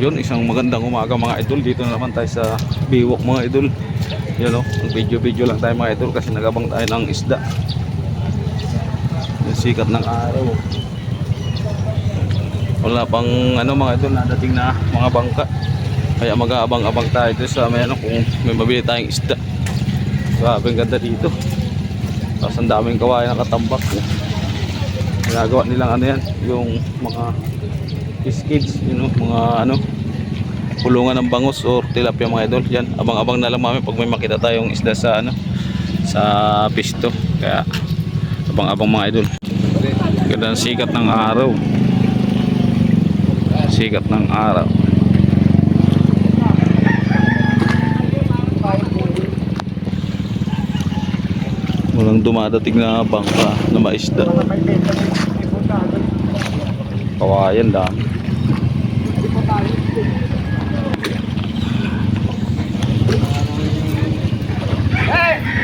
Yun, isang magandang umaga mga idol. Dito na naman tayo sa Biwok mga idol. Yun o, video lang tayo mga idol kasi nagabang tayo ng isda. Yung sikat ng araw. Wala pang ano mga idol, nadating na mga bangka. Kaya mag-aabang-abang tayo dito sa may ano, kung may mabili tayong isda. Grabe ang ganda dito. Tapos ang daming kawayan nakatambak. Ginagawa nilang ano yan, yung mga kids, you know, mga ano, pulungan ng bangus or tilapia mga idol. Yan, abang-abang na lang mami pag may makita tayong isda sa ano, sa pisto. Kaya abang-abang mga idol. Ganda ang sikat ng araw. Sikat ng araw. Walang dumadating na bangka na maisda. Kawayan dami.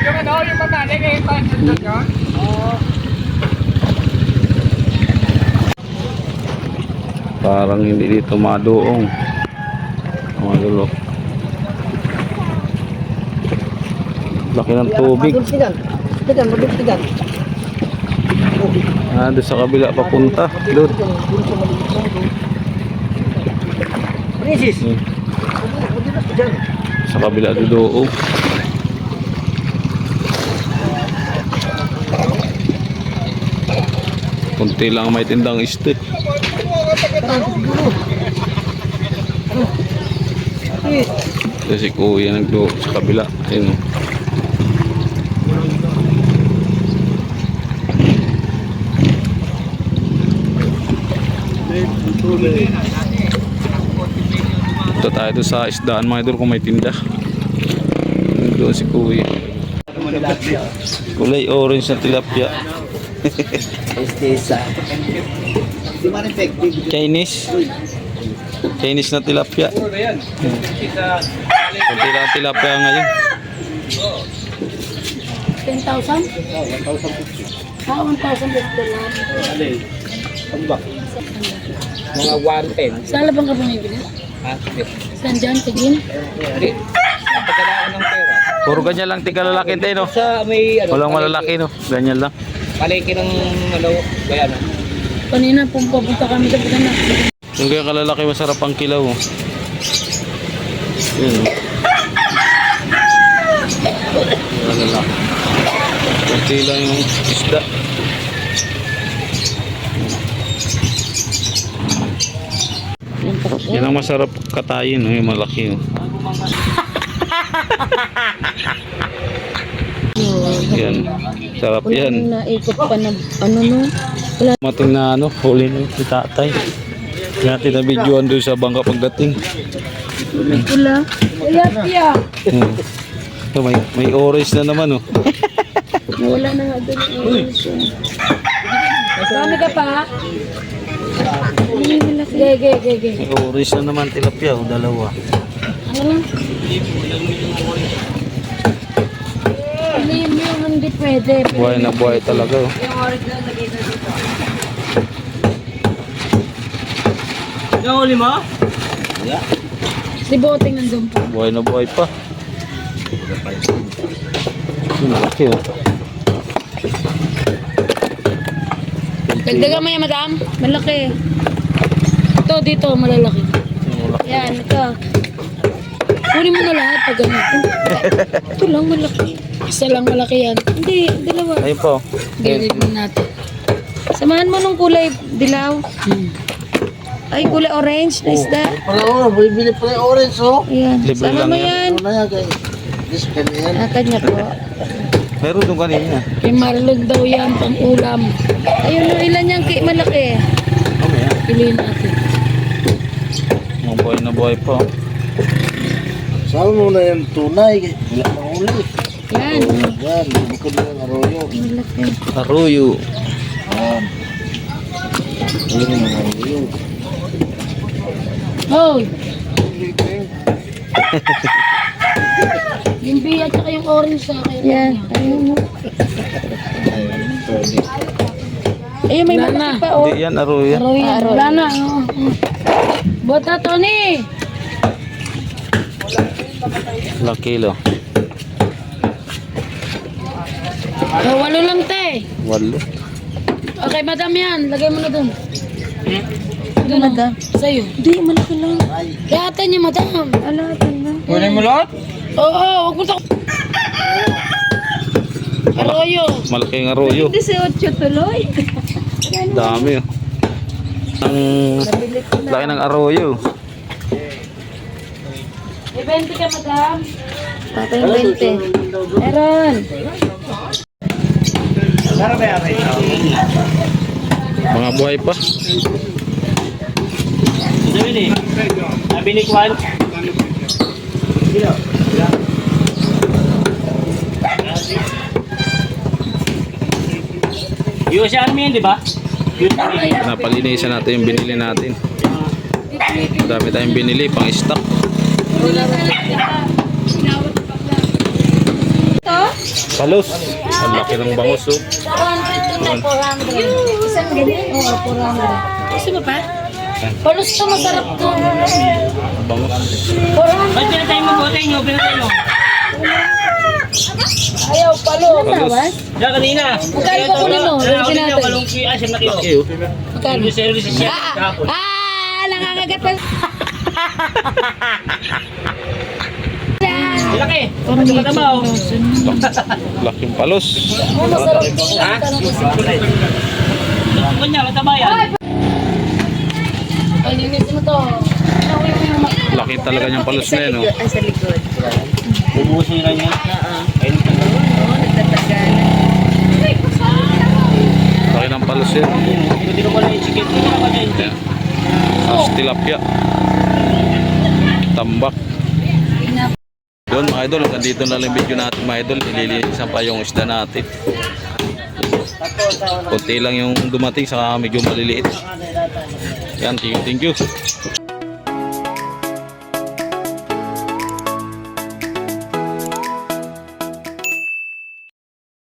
Yung ano, yung mamalig eh, pag-sundot yun? Oo. Parang hindi dito madoong. Mga dulo. Laki ng tubig. Madulsigan. Doon sa kabila papunta. Doon. Princess. Sa kabila doon. Kunti lang may tindang isda. Kasi kuya nagdo sa kabila. Ayun. Ito tayo doon sa isdaan mga idol kung may tinda. Doon si kuya. Kulay orange na tilapia. Chinese na tilapia. Kunti lang tilapia ngayon. 10,000? 1,050. Ah, 1,050 lang. Mga 110. Saan labang ka bumibili? Saan dyan? Tigin? Hindi. Pagkadaan ng pera. Puro ganyan lang tingka lalaki tayo no. Sa may ano, Walang malalaki no. Ganyan lang. palengke ng ano, kaya na. Kanina pumunta kami sa na. Yung kaya kalalaki masarap ang kilaw. Oh. Yun. Kalalaki. Kunti lang yung isda. Yan ang masarap katayin, no? Yung malaki. Oh. Yan. Sarap yan. Naikot pa na ano no. Mating na ano, huli na si tatay. Natin na videoan doon sa bangka pagdating. Pula. Tilapia. Ito, may orange na naman oh. Nawala na nga doon. Dami ka pa? Gege. May orange na naman tilapia oh, dalawa. Ano lang? Hindi yung hindi pwede. Buhay na buhay talaga oh. Yung huli mo? Si Boting nandun pa. Buhay na buhay pa. Malaki oh. Dagdagan mo yan, madam. Malaki. Ito, dito, malalaki. Yan, ito. Kunin mo na lahat pag ganito. Ito lang, malaki. Isa lang malaki yan. Hindi, dalawa. Ayun po. Gilid natin. Samahan mo nung kulay dilaw. Ay, kulay orange na isda. Pala bibili pala yung orange oh. Ayan. Libre Sama lang mo yan. yan. Ano na yan kay? This can yan. Kanya po. Meron doon kanina. Kay Marlon daw yan, pang ulam. Ayun, no, ilan yan kay malaki. Okay ah. Piliin natin. Mga buhay na buhay pa oh. Sama mo na yung tunay. Wala na uli. Yan. Yan, bukod na yung arroyo. Malaki. Arroyo. Yan yung arroyo. Hoy! Yung B at saka yung orange sa akin. Yan. Ayun. Ayun, may malaki pa oh. Hindi yan arroyo. Wala na. Bota, Tony! Ilang kilo? Oh, 8 lang, te. 8. Okay, madam yan. Lagay mo na dun. Doon, madam. Sa'yo. Hindi, malaki lang. Lahatan niya, madam. Alatan na. Kunin mo lahat? Oo, huwag mo ito. Arroyo. Malaking arroyo. 18 tuloy. Dami oh. Ang laki ng arroyo. May 20 ka, madam. Patay yung 20. Meron. Mga buhay pa. Sabi ni Kwan. Yung si Armin, di ba? Napalinisan natin yung binili natin. Dami tayong binili pang stock. Palos. Ang laki ng bangus oh. 400 na, 400. Isang ganyan? Oo, 400. Gusto mo pa? Palos to, masarap to. Bangus. 400. Ba't pinatay mo bote nyo? Pinatay mo? Ayaw, palos. Palos. Diyan kanina. Magkano pa kunin mo? Lagyan natin. Walong kilo. Ay, 7 na kilo. Laki oh. Magkano? Yung service siya. Kahapon. Nangangagat pa. Laki. Ano ba tama oh? Laking palos. Oh, masarap to. Ha? Gusto niya, mataba yan. Palinis mo to. Laki talaga niyang palos na yun oh. Ang sa likod. Ubusin na niya. Ayun ka na. Oo, nagtatagalan. Laki ng palos yun. Hindi ko pala yung chicken. Hindi ko pala yung chicken. As tilapia. Tambak. Yun mga idol, hanggang dito na lang video natin mga idol. Ililinisan pa yung isda natin. Kunti lang yung dumating, saka medyo maliliit. Yan, thank you.